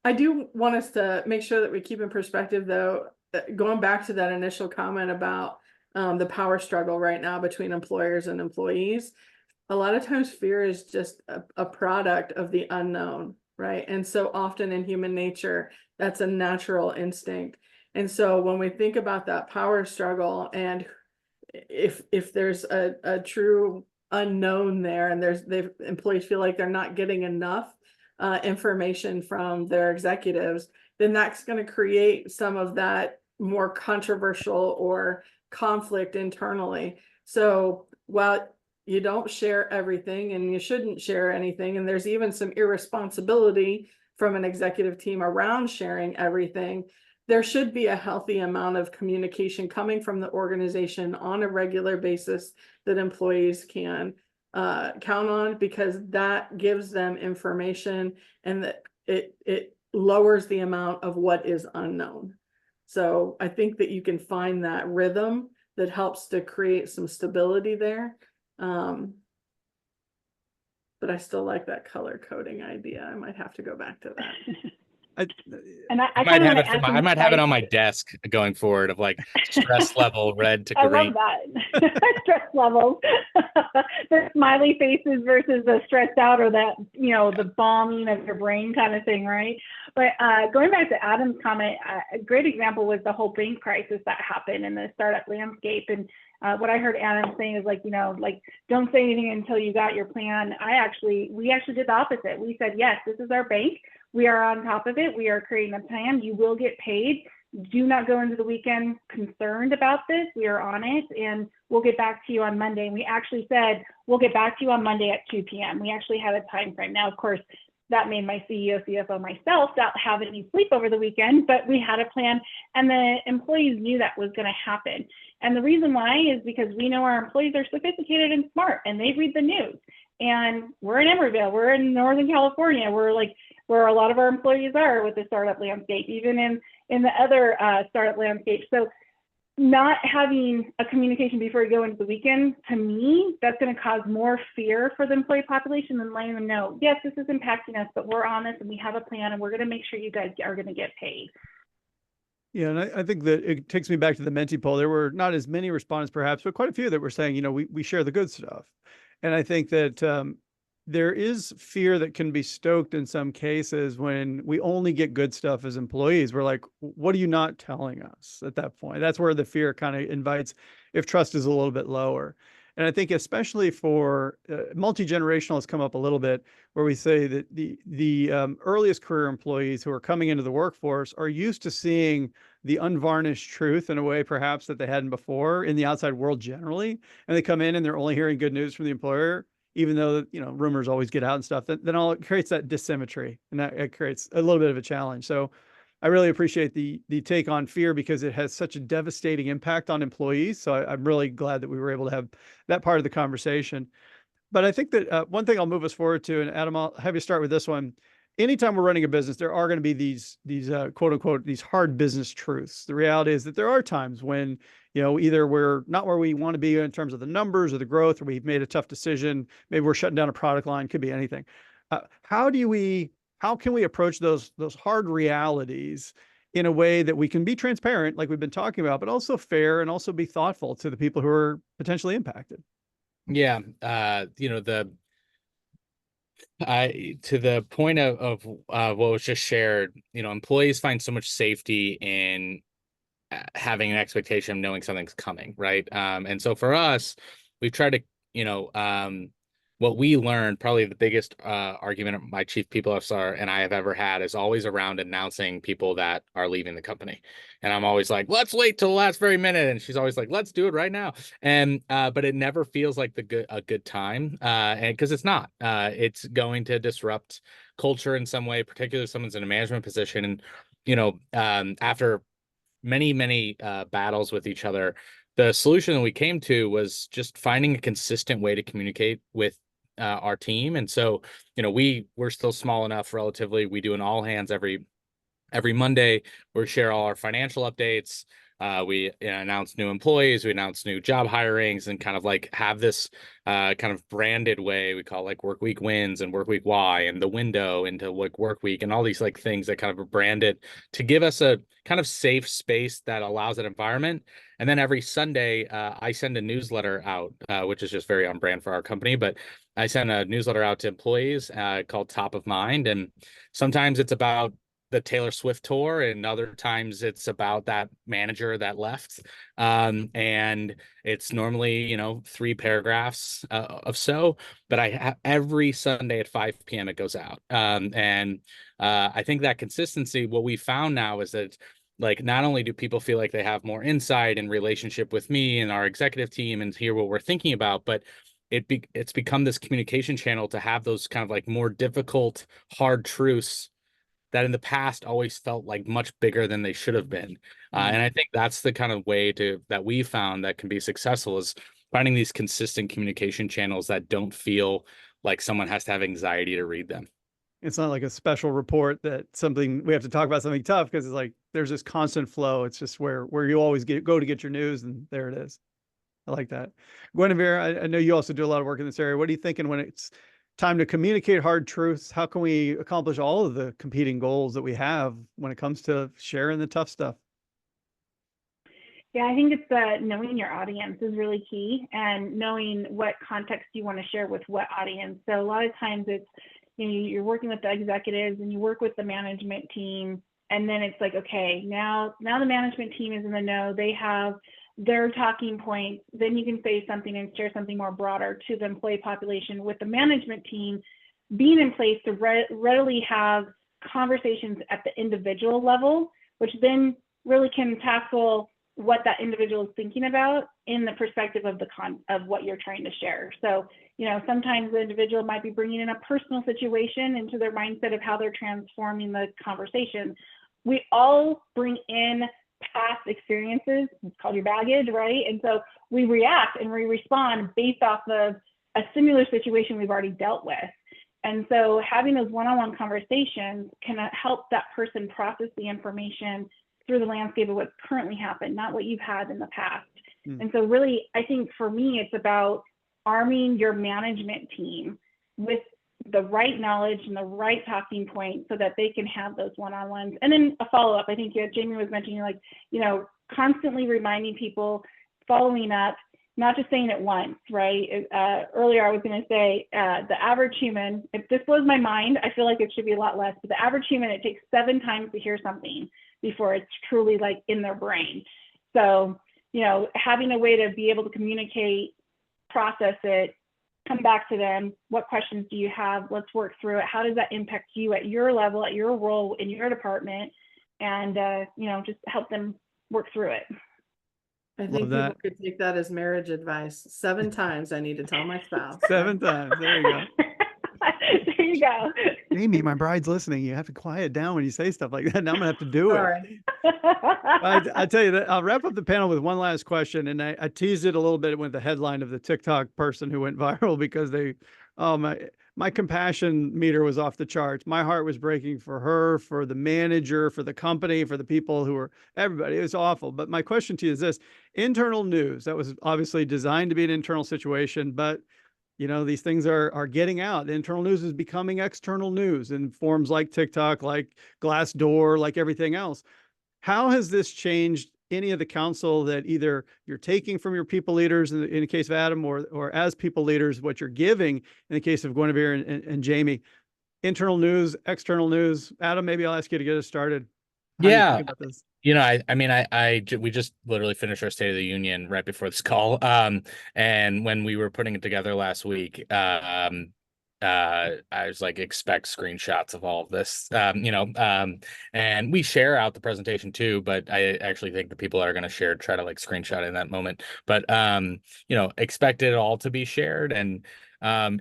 Speaker 4: I do want us to make sure that we keep in perspective, though, going back to that initial comment about the power struggle right now between employers and employees. A lot of times fear is just a product of the unknown, right? And so often in human nature, that's a natural instinct. And so when we think about that power struggle, and if there's a true unknown there, and employees feel like they're not getting enough information from their executives, then that's going to create some of that more controversial or conflict internally. So while you don't share everything, and you shouldn't share anything, and there's even some irresponsibility from an executive team around sharing everything, there should be a healthy amount of communication coming from the organization on a regular basis that employees can count on, because that gives them information, and that it lowers the amount of what is unknown. So I think that you can find that rhythm that helps to create some stability there. But I still like that color coding idea. I might have to go back to that.
Speaker 3: I might have it on my desk going forward of like stress level red to green.
Speaker 2: I love that. Stress levels. The smiley faces versus the stressed out, or that, you know, the bombing of your brain kind of thing, right? But going back to Adam's comment, a great example was the whole bank crisis that happened in the startup landscape. And what I heard Adam saying is like, you know, like, don't say anything until you got your plan. We actually did the opposite. We said, yes, this is our bank. We are on top of it. We are creating a plan. You will get paid. Do not go into the weekend concerned about this. We are on it, and we'll get back to you on Monday. And we actually said, we'll get back to you on Monday at 2 p.m. We actually had a time frame. Now, of course, that made my CEO, CFO, myself not have any sleep over the weekend, but we had a plan and the employees knew that was going to happen. And the reason why is because we know our employees are sophisticated and smart and they read the news. And we're in Emeryville, we're in Northern California, we're like where a lot of our employees are with the startup landscape, even in the other startup landscape. So not having a communication before you go into the weekend, to me, that's going to cause more fear for the employee population than letting them know, yes, this is impacting us, but we're on this and we have a plan and we're going to make sure you guys are going to get paid.
Speaker 1: Yeah, and I think that it takes me back to the Menti poll. There were not as many respondents perhaps, but quite a few that were saying, we share the good stuff. And I think that there is fear that can be stoked in some cases when we only get good stuff as employees. We're like, what are you not telling us at that point? That's where the fear kind of invites if trust is a little bit lower. And I think especially for multi-generational has come up a little bit, where we say that the earliest career employees who are coming into the workforce are used to seeing the unvarnished truth in a way perhaps that they hadn't before in the outside world generally. And they come in and they're only hearing good news from the employer, even though, rumors always get out and stuff. Then all it creates that dissymmetry, and that it creates a little bit of a challenge. So I really appreciate the take on fear because it has such a devastating impact on employees. So I'm really glad that we were able to have that part of the conversation. But I think that one thing I'll move us forward to, and Adam, I'll have you start with this one. Anytime we're running a business, there are going to be these quote unquote, these hard business truths. The reality is that there are times when, either we're not where we want to be in terms of the numbers or the growth, or we've made a tough decision. Maybe we're shutting down a product line, could be anything. How can we approach those hard realities in a way that we can be transparent, like we've been talking about, but also fair and also be thoughtful to the people who are potentially impacted?
Speaker 3: Yeah. To the point of what was just shared, employees find so much safety in having an expectation of knowing something's coming, right? And so for us, we've tried to, what we learned, probably the biggest argument my chief people officer and I have ever had is always around announcing people that are leaving the company. And I'm always like, let's wait till the last very minute. And she's always like, let's do it right now. And but it never feels like a good time. And because it's not, it's going to disrupt culture in some way, particularly if someone's in a management position. And after many battles with each other, the solution that we came to was just finding a consistent way to communicate with our team. And so, we're still small enough relatively. We do an all hands every Monday. We share all our financial updates. We announce new employees, we announce new job hirings, and kind of like have this kind of branded way. We call it like work week wins and work week Y and the window into like work week and all these like things that kind of are branded to give us a kind of safe space that allows an environment. And then every Sunday, I send a newsletter out, which is just very on brand for our company, but I send a newsletter out to employees called Top of Mind. And sometimes it's about the Taylor Swift tour, and other times it's about that manager that left. And it's normally, 3 paragraphs of so, but every Sunday at 5 p.m. it goes out. And I think that consistency, what we found now is that like, not only do people feel like they have more insight and relationship with me and our executive team and hear what we're thinking about, but it's become this communication channel to have those kind of like more difficult, hard truths that in the past always felt like much bigger than they should have been. And I think that's the kind of way that we found that can be successful, is finding these consistent communication channels that don't feel like someone has to have anxiety to read them.
Speaker 1: It's not like a special report that we have to talk about something tough, because it's like there's this constant flow. It's just where you always go to get your news, and there it is. I like that. Guinevere, I know you also do a lot of work in this area. What are you thinking when it's time to communicate hard truths? How can we accomplish all of the competing goals that we have when it comes to sharing the tough stuff?
Speaker 2: Yeah, I think it's knowing your audience is really key, and knowing what context you want to share with what audience. So a lot of times it's, you're working with the executives and you work with the management team, and then it's like, okay, now the management team is in the know. They have their talking points. Then you can say something and share something more broader to the employee population, with the management team being in place to readily have conversations at the individual level, which then really can tackle what that individual is thinking about in the perspective of of what you're trying to share. So, you know, sometimes the individual might be bringing in a personal situation into their mindset of how they're transforming the conversation. We all bring in past experiences. It's called your baggage, right? And so we react and we respond based off of a similar situation we've already dealt with. And so having those one-on-one conversations can help that person process the information through the landscape of what's currently happened, not what you've had in the past. And so really, I think for me, it's about arming your management team with the right knowledge and the right talking points so that they can have those one-on-ones. And then a follow-up, I think Jamie was mentioning, like, you know, constantly reminding people, following up, not just saying it once, right? Earlier, I was going to say the average human, if this blows my mind, I feel like it should be a lot less, but the average human, it takes 7 times to hear something before it's truly like in their brain. So, you know, having a way to be able to communicate, process it, come back to them. What questions do you have? Let's work through it. How does that impact you at your level, at your role in your department? And, you know, just help them work through it.
Speaker 4: I think people could take that as marriage advice. 7 times I need to tell my spouse.
Speaker 1: 7 times. There you go.
Speaker 2: There you go.
Speaker 1: Amy, my bride's listening. You have to quiet down when you say stuff like that. Now I'm gonna have to do it.
Speaker 4: Sorry.
Speaker 1: I tell you that I'll wrap up the panel with one last question, and I teased it a little bit with the headline of the TikTok person who went viral because they, oh my compassion meter was off the charts. My heart was breaking for her, for the manager, for the company, for the people who were everybody. It was awful. But my question to you is this: internal news that was obviously designed to be an internal situation, but you know, these things are getting out. The internal news is becoming external news in forms like TikTok, like Glassdoor, like everything else. How has this changed any of the counsel that either you're taking from your people leaders in the case of Adam, or as people leaders, what you're giving in the case of Guinevere and Jamie? Internal news, external news. Adam, maybe I'll ask you to get us started. How do you think about this?
Speaker 3: You know, I mean, we just literally finished our State of the Union right before this call. And when we were putting it together last week, I was like, expect screenshots of all of this, and we share out the presentation too, but I actually think the people that are going to share try to like screenshot in that moment, but, you know, expect it all to be shared, and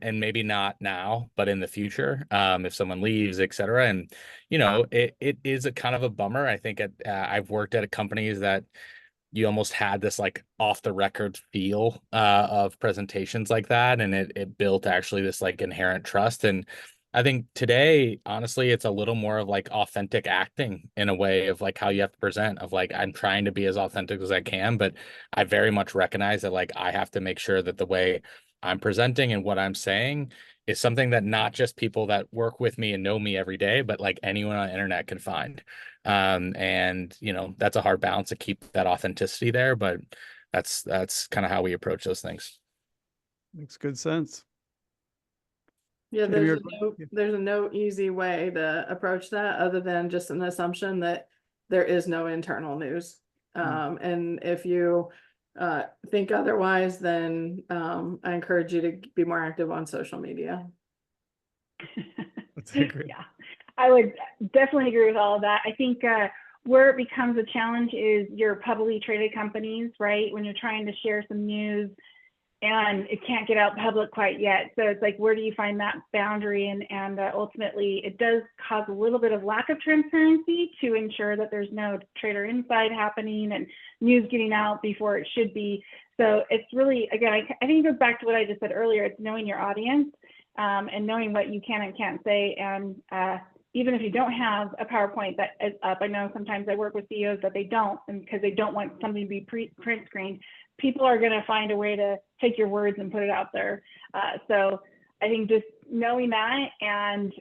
Speaker 3: maybe not now, but in the future, if someone leaves, et cetera. And, you know, it is a kind of a bummer. I think I've worked at companies that you almost had this like off the record feel of presentations like that. And it built actually this like inherent trust. And I think today, honestly, it's a little more of like authentic acting in a way of like how you have to present, of like, I'm trying to be as authentic as I can, but I very much recognize that like I have to make sure that the way I'm presenting and what I'm saying is something that not just people that work with me and know me every day, but like anyone on the internet can find. And you know, that's a hard balance to keep that authenticity there, but that's kind of how we approach those things.
Speaker 1: Makes good sense.
Speaker 4: Yeah, there's no easy way to approach that other than just an assumption that there is no internal news. And if you think otherwise, then I encourage you to be more active on social media.
Speaker 2: Yeah, I would definitely agree with all of that. I think where it becomes a challenge is your publicly traded companies, right? When you're trying to share some news and it can't get out public quite yet. So it's like, where do you find that boundary? And ultimately, it does cause a little bit of lack of transparency to ensure that there's no trader inside happening and news getting out before it should be. So it's really, again, I think it goes back to what I just said earlier. It's knowing your audience and knowing what you can and can't say. And even if you don't have a PowerPoint that is up, I know sometimes I work with CEOs that they don't, and because they don't want something to be print screened. People are going to find a way to take your words and put it out there. So I think just knowing that and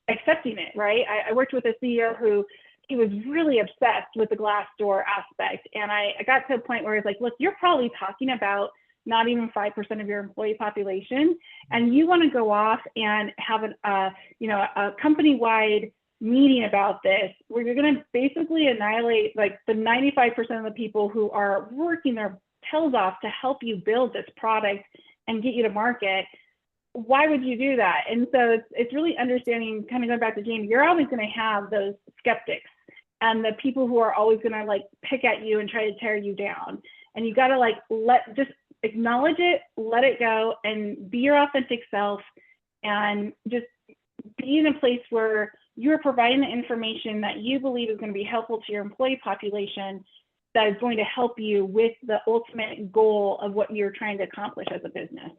Speaker 2: accepting it, right? I worked with a CEO who he was really obsessed with the Glassdoor aspect. And I got to a point where it's like, look, you're probably talking about not even 5% of your employee population. And you want to go off and have a company-wide meeting about this, where you're going to basically annihilate like the 95% of the people who are working their tails off to help you build this product and get you to market. Why would you do that? And so it's really understanding, kind of going back to Jamie, you're always going to have those skeptics and the people who are always going to like pick at you and try to tear you down. And you got to like just acknowledge it, let it go, and be your authentic self, and just be in a place where you're providing the information that you believe is going to be helpful to your employee population, that is going to help you with the ultimate goal of what you're trying to accomplish as a business.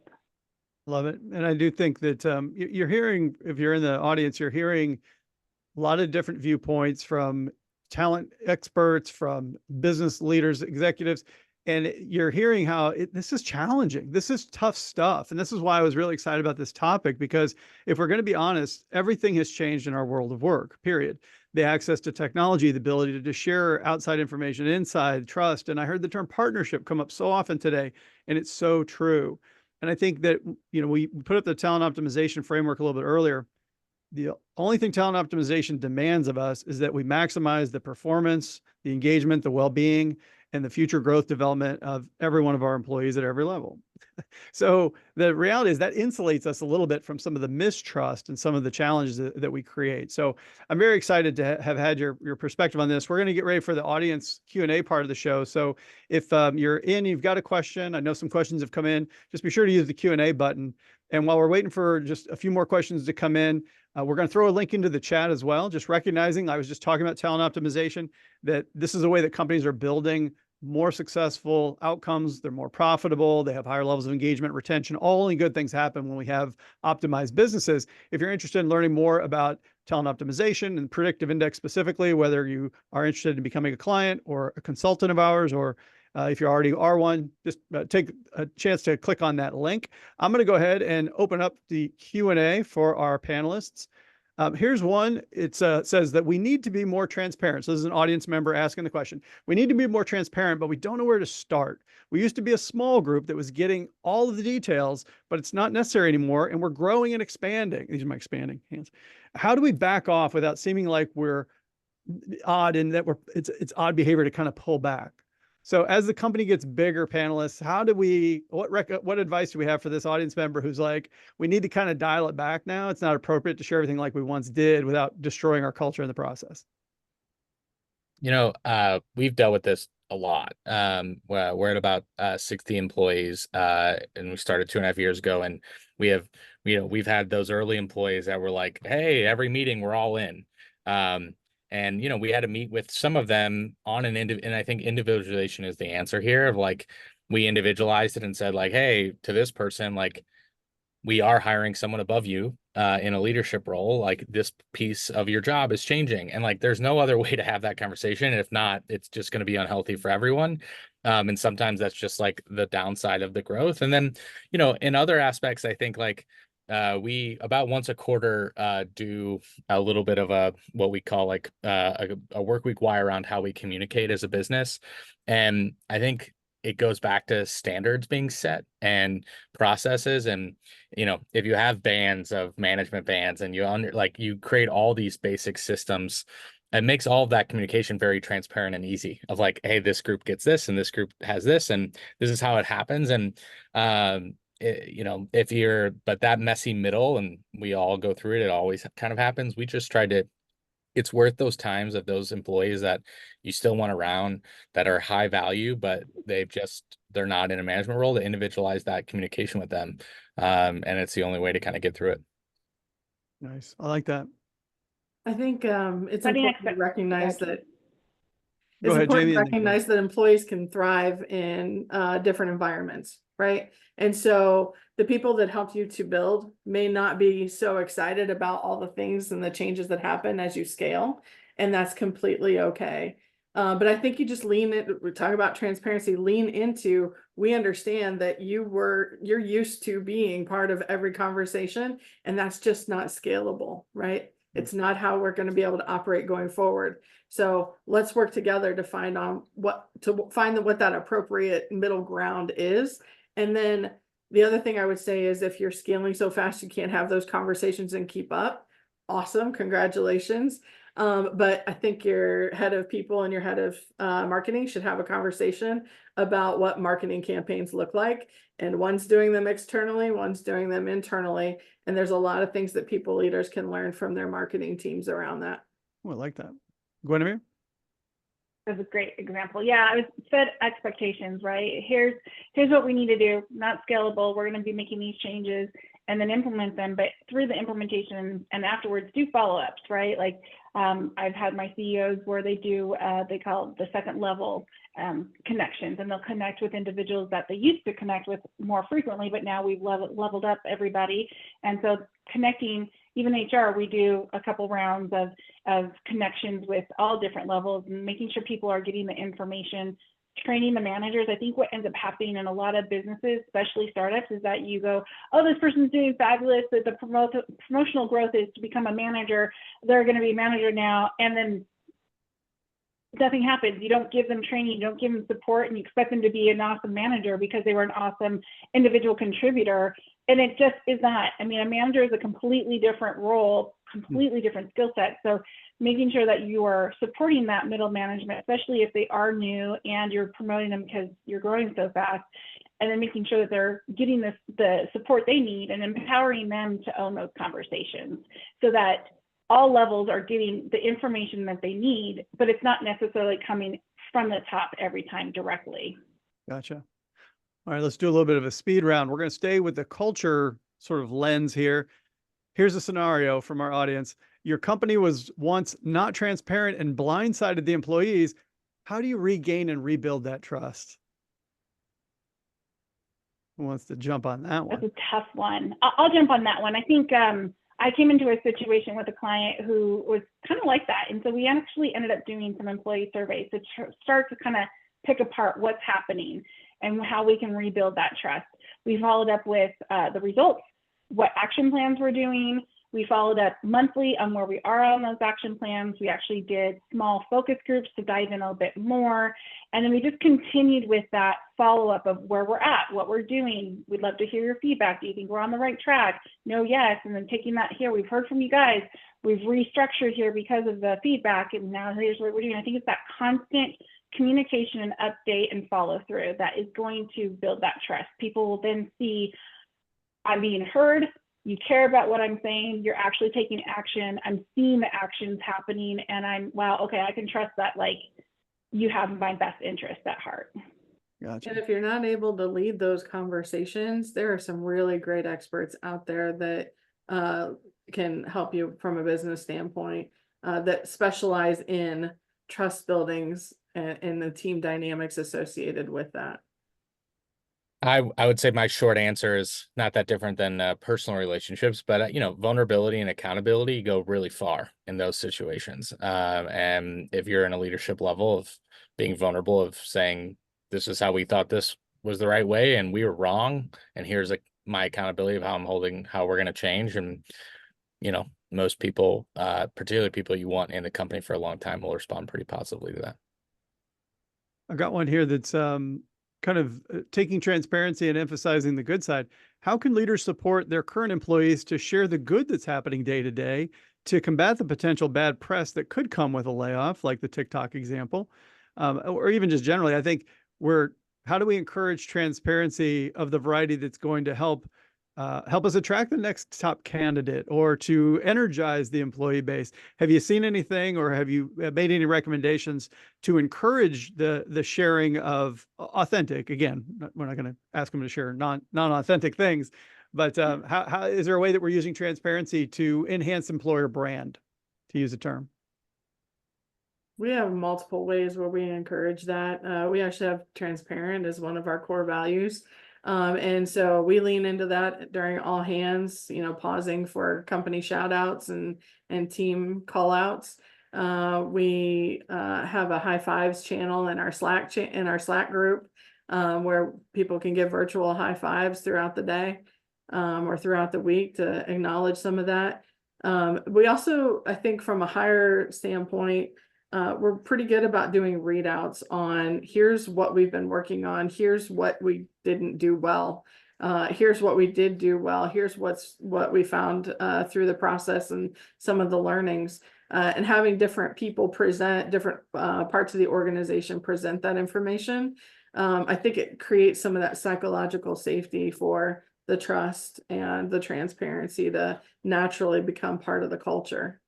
Speaker 1: Love it. And I do think that you're hearing, if you're in the audience, you're hearing a lot of different viewpoints from talent experts, from business leaders, executives, and you're hearing how this is challenging. This is tough stuff. And this is why I was really excited about this topic, because if we're going to be honest, everything has changed in our world of work, period. The access to technology, the ability to share outside information, inside, trust. And I heard the term partnership come up so often today, and it's so true. And I think that, we put up the talent optimization framework a little bit earlier. The only thing talent optimization demands of us is that we maximize the performance, the engagement, the well-being, and the future growth development of every one of our employees at every level. So the reality is that insulates us a little bit from some of the mistrust and some of the challenges that we create. So I'm very excited to have had your perspective on this. We're going to get ready for the audience Q&A part of the show. So if you've got a question, I know some questions have come in, just be sure to use the Q&A button. And while we're waiting for just a few more questions to come in, we're going to throw a link into the chat as well, just recognizing, I was just talking about talent optimization, that this is a way that companies are building more successful outcomes. They're more profitable. They have higher levels of engagement, retention. Only good things happen when we have optimized businesses. If you're interested in learning more about talent optimization and predictive index specifically, whether you are interested in becoming a client or a consultant of ours, or if you already are one, just take a chance to click on that link. I'm going to go ahead and open up the Q&A for our panelists. Here's one. It says that we need to be more transparent. So this is an audience member asking the question. We need to be more transparent, but we don't know where to start. We used to be a small group that was getting all of the details, but it's not necessary anymore. And we're growing and expanding. These are my expanding hands. How do we back off without seeming like we're odd and that it's odd behavior to kind of pull back? So as the company gets bigger, panelists, what advice do we have for this audience member who's like, we need to kind of dial it back now? It's not appropriate to share everything like we once did without destroying our culture in the process.
Speaker 3: We've dealt with this a lot. We're at about 60 employees, and we started 2.5 years ago, and we've had those early employees that were like, hey, every meeting we're all in. And, we had to meet with some of them on and I think individualization is the answer here, of like, we individualized it and said like, hey, to this person, like, we are hiring someone above you in a leadership role. Like, this piece of your job is changing. And like, there's no other way to have that conversation. If not, it's just going to be unhealthy for everyone. And sometimes that's just like the downside of the growth. And then, in other aspects, I think like, we about once a quarter do a little bit of what we call like a work week why around how we communicate as a business. And I think it goes back to standards being set and processes. And, if you have bands of management bands and you create all these basic systems, it makes all of that communication very transparent and easy, of like, hey, this group gets this and this group has this, and this is how it happens. And, but that messy middle, and we all go through it, it always kind of happens. We just tried to, it's worth those times of those employees that you still want around, that are high value, but they're not in a management role, to individualize that communication with them. And it's the only way to kind of get through it.
Speaker 1: Nice. I like that.
Speaker 4: I think it's important to recognize that
Speaker 1: Go ahead, Jamie.
Speaker 4: Recognize that employees can thrive in different environments, right? And so the people that helped you to build may not be so excited about all the things and the changes that happen as you scale, and that's completely okay. But I think you just we talk about transparency, lean into, we understand that you're used to being part of every conversation, and that's just not scalable, right? It's not how we're going to be able to operate going forward. So let's work together to find what that appropriate middle ground is. And then the other thing I would say is, if you're scaling so fast you can't have those conversations and keep up, awesome, congratulations. But I think your head of people and your head of marketing should have a conversation about what marketing campaigns look like. And one's doing them externally, one's doing them internally. And there's a lot of things that people leaders can learn from their marketing teams around that.
Speaker 1: Oh, I like that. Guinevere?
Speaker 2: That's a great example. Yeah, I was set expectations, right? Here's what we need to do, not scalable. We're going to be making these changes and then implement them. But through the implementation and afterwards, do follow-ups, right? Like I've had my CEOs where they do, they call it the second level connections, and they'll connect with individuals that they used to connect with more frequently, but now we've leveled up everybody. And so connecting, even HR, we do a couple rounds of connections with all different levels and making sure people are getting the information, training the managers. I think what ends up happening in a lot of businesses, especially startups, is that you go, oh, this person's doing fabulous, that the promotional growth is to become a manager. They're going to be a manager now. And then nothing happens. You don't give them training, you don't give them support, and you expect them to be an awesome manager because they were an awesome individual contributor. And it just is not. I mean, a manager is a completely different role, completely different skill set. So making sure that you are supporting that middle management, especially if they are new and you're promoting them because you're growing so fast, and then making sure that they're getting the support they need and empowering them to own those conversations so that all levels are getting the information that they need, but it's not necessarily coming from the top every time directly.
Speaker 1: Gotcha. All right, let's do a little bit of a speed round. We're going to stay with the culture sort of lens here. Here's a scenario from our audience. Your company was once not transparent and blindsided the employees. How do you regain and rebuild that trust? Who wants to jump on that one?
Speaker 2: That's a tough one. I'll jump on that one. I think I came into a situation with a client who was kind of like that. And so we actually ended up doing some employee surveys to start to kind of pick apart what's happening and how we can rebuild that trust. We followed up with the results, what action plans we're doing. We followed up monthly on where we are on those action plans. We actually did small focus groups to dive in a bit more. And then we just continued with that follow-up of where we're at, what we're doing. We'd love to hear your feedback. Do you think we're on the right track? No, yes. And then taking that here, we've heard from you guys. We've restructured here because of the feedback. And now here's what we're doing. I think it's that constant communication and update and follow through that is going to build that trust. People will then see I'm being heard. You care about what I'm saying. You're actually taking action. I'm seeing the actions happening, and I'm, wow, okay, I can trust that, like, you have my best interest at heart.
Speaker 1: Gotcha.
Speaker 4: And if you're not able to lead those conversations, there are some really great experts out there that can help you from a business standpoint that specialize in trust buildings and the team dynamics associated with that.
Speaker 3: I would say my short answer is not that different than personal relationships, but you know, vulnerability and accountability go really far in those situations. And if you're in a leadership level of being vulnerable, of saying this is how we thought this was the right way and we were wrong, and here's my accountability of how how we're going to change, and you know, most people, particularly people you want in the company for a long time, will respond pretty positively to that.
Speaker 1: I got one here that's kind of taking transparency and emphasizing the good side. How can leaders support their current employees to share the good that's happening day to day to combat the potential bad press that could come with a layoff, like the TikTok example, or even just generally? I think how do we encourage transparency of the variety that's going to help us attract the next top candidate or to energize the employee base? Have you seen anything, or have you made any recommendations to encourage the sharing of authentic? Again, we're not going to ask them to share non-authentic things, but how is there a way that we're using transparency to enhance employer brand, to use a term?
Speaker 4: We have multiple ways where we encourage that. We actually have transparent as one of our core values. And so we lean into that during all hands, you know, pausing for company shout outs and team call outs. We have a high fives channel in our Slack group, where people can give virtual high fives throughout the day, or throughout the week to acknowledge some of that. We also, I think from a higher standpoint, we're pretty good about doing readouts on here's what we've been working on. Here's what we didn't do well. Here's what we did do well. Here's what we found through the process and some of the learnings, and having different people present different parts of the organization, present that information. I think it creates some of that psychological safety for the trust and the transparency to naturally become part of the culture.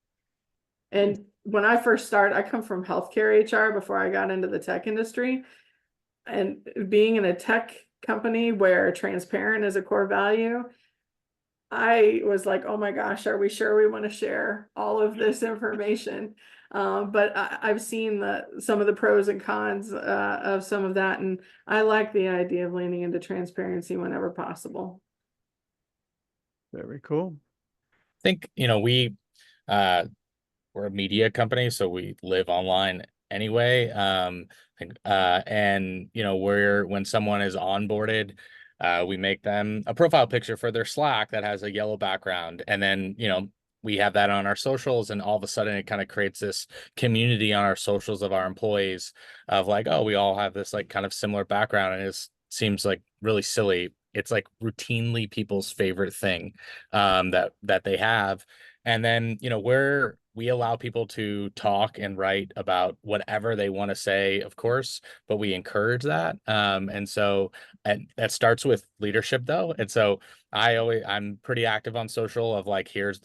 Speaker 4: And when I first started, I come from healthcare HR before I got into the tech industry. And being in a tech company where transparent is a core value, I was like, oh my gosh, are we sure we want to share all of this information? But I've seen some of the pros and cons of some of that, and I like the idea of leaning into transparency whenever possible.
Speaker 1: Very cool.
Speaker 3: I think, we're a media company, so we live online anyway. And when someone is onboarded, we make them a profile picture for their Slack that has a yellow background, and then we have that on our socials, and all of a sudden it kind of creates this community on our socials of our employees of like, oh, we all have this like kind of similar background, and it seems like really silly. It's like routinely people's favorite thing that they have. And then, where we allow people to talk and write about whatever they want to say, of course, but we encourage that. And that starts with leadership though. And so I'm pretty active on social of like, here's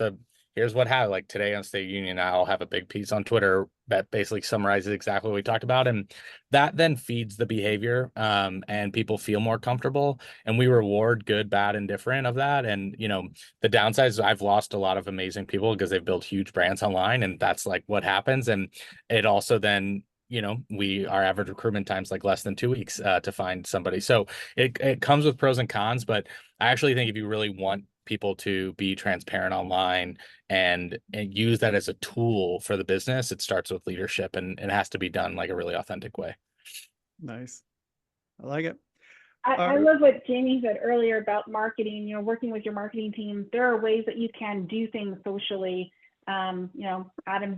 Speaker 3: what happened. Like today on State Union, I'll have a big piece on Twitter that basically summarizes exactly what we talked about. And that then feeds the behavior, and people feel more comfortable, and we reward good, bad, and different of that. And, the downside is I've lost a lot of amazing people because they've built huge brands online, and that's like what happens. And it also then, our average recruitment time's like less than 2 weeks to find somebody. So it comes with pros and cons, but I actually think if you really want people to be transparent online and use that as a tool for the business, it starts with leadership, and it has to be done like a really authentic way.
Speaker 1: Nice. I like it.
Speaker 2: I love what Jamie said earlier about marketing, working with your marketing team. There are ways that you can do things socially. Adam's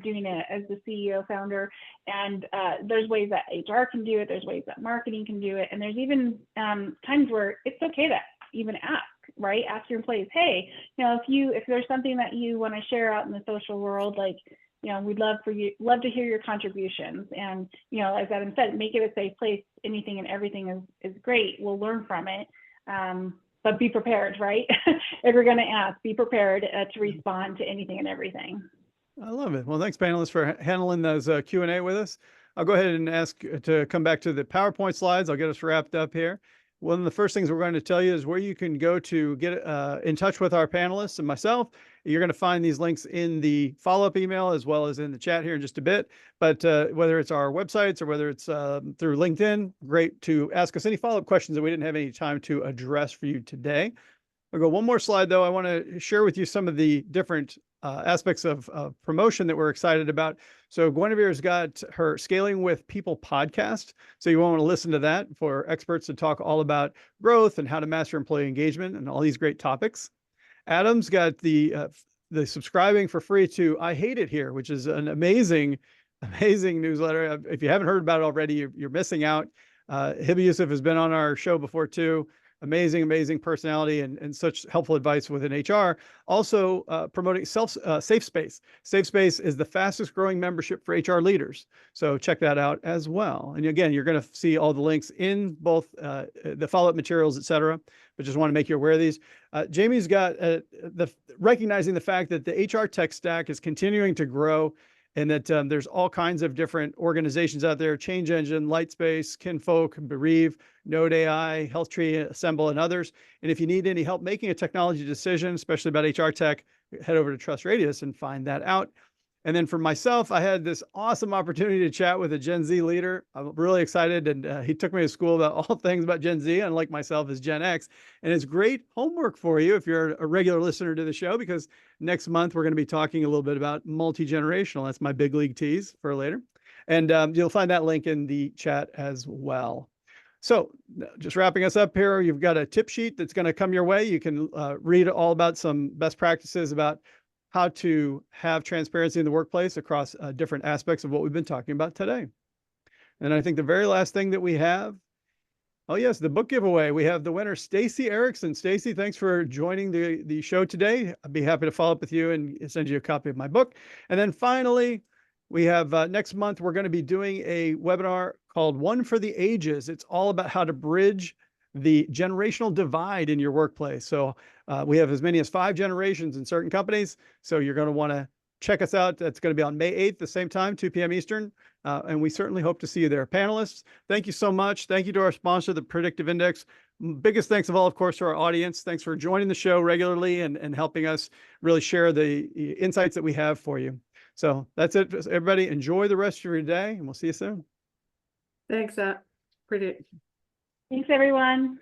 Speaker 2: doing it as the CEO founder, and there's ways that HR can do it. There's ways that marketing can do it. And there's even times where it's okay to even ask, right? Ask your employees, hey, if there's something that you want to share out in the social world, like, we'd love to hear your contributions. And, as Adam said, make it a safe place. Anything and everything is great. We'll learn from it. But be prepared, right? If you're going to ask, be prepared to respond to anything and everything.
Speaker 1: I love it. Well, thanks, panelists, for handling those Q&A with us. I'll go ahead and ask to come back to the PowerPoint slides. I'll get us wrapped up here. One of the first things we're going to tell you is where you can go to get in touch with our panelists and myself. You're going to find these links in the follow-up email as well as in the chat here in just a bit. But whether it's our websites or whether it's through LinkedIn, great to ask us any follow-up questions that we didn't have any time to address for you today. I'll go one more slide, though. I want to share with you some of the different aspects of promotion that we're excited about. So Guinevere's got her Scaling with People podcast. So you want to listen to that for experts to talk all about growth and how to master employee engagement and all these great topics. Adam's got the subscribing for free to I Hate It Here, which is an amazing newsletter. If you haven't heard about it already, you're missing out. Hibby Yusuf has been on our show before too. Amazing personality and such helpful advice within HR. Also promoting Safe Space. Safe Space is the fastest growing membership for HR leaders. So check that out as well. And again, you're going to see all the links in both the follow-up materials, etc. But just want to make you aware of these. Jamie's got recognizing the fact that the HR tech stack is continuing to grow, and that there's all kinds of different organizations out there: Change Engine, Lightspace, Kinfolk, Bereave, Node AI, HealthTree, Assemble, and others. And if you need any help making a technology decision, especially about HR tech, head over to Trust Radius and find that out. And then for myself, I had this awesome opportunity to chat with a Gen Z leader. I'm really excited. And he took me to school about all things about Gen Z, unlike myself as Gen X. And it's great homework for you if you're a regular listener to the show, because next month we're going to be talking a little bit about multi-generational. That's my big league tease for later. And you'll find that link in the chat as well. So just wrapping us up here, you've got a tip sheet that's going to come your way. You can read all about some best practices about how to have transparency in the workplace across different aspects of what we've been talking about today. And I think the very last thing that we have, oh yes, the book giveaway. We have the winner, Stacy Erickson. Stacy, thanks for joining the show today. I'd be happy to follow up with you and send you a copy of my book. And then finally, we have next month, we're going to be doing a webinar called One for the Ages. It's all about how to bridge the generational divide in your workplace. So we have as many as 5 generations in certain companies. So you're going to want to check us out. That's going to be on May 8th, the same time, 2 p.m. Eastern. And we certainly hope to see you there. Panelists, thank you so much. Thank you to our sponsor, the Predictive Index. Biggest thanks of all, of course, to our audience. Thanks for joining the show regularly and helping us really share the insights that we have for you. So that's it. Everybody, enjoy the rest of your day, and we'll see you soon.
Speaker 4: Thanks, Matt. Pretty.
Speaker 2: Thanks, everyone.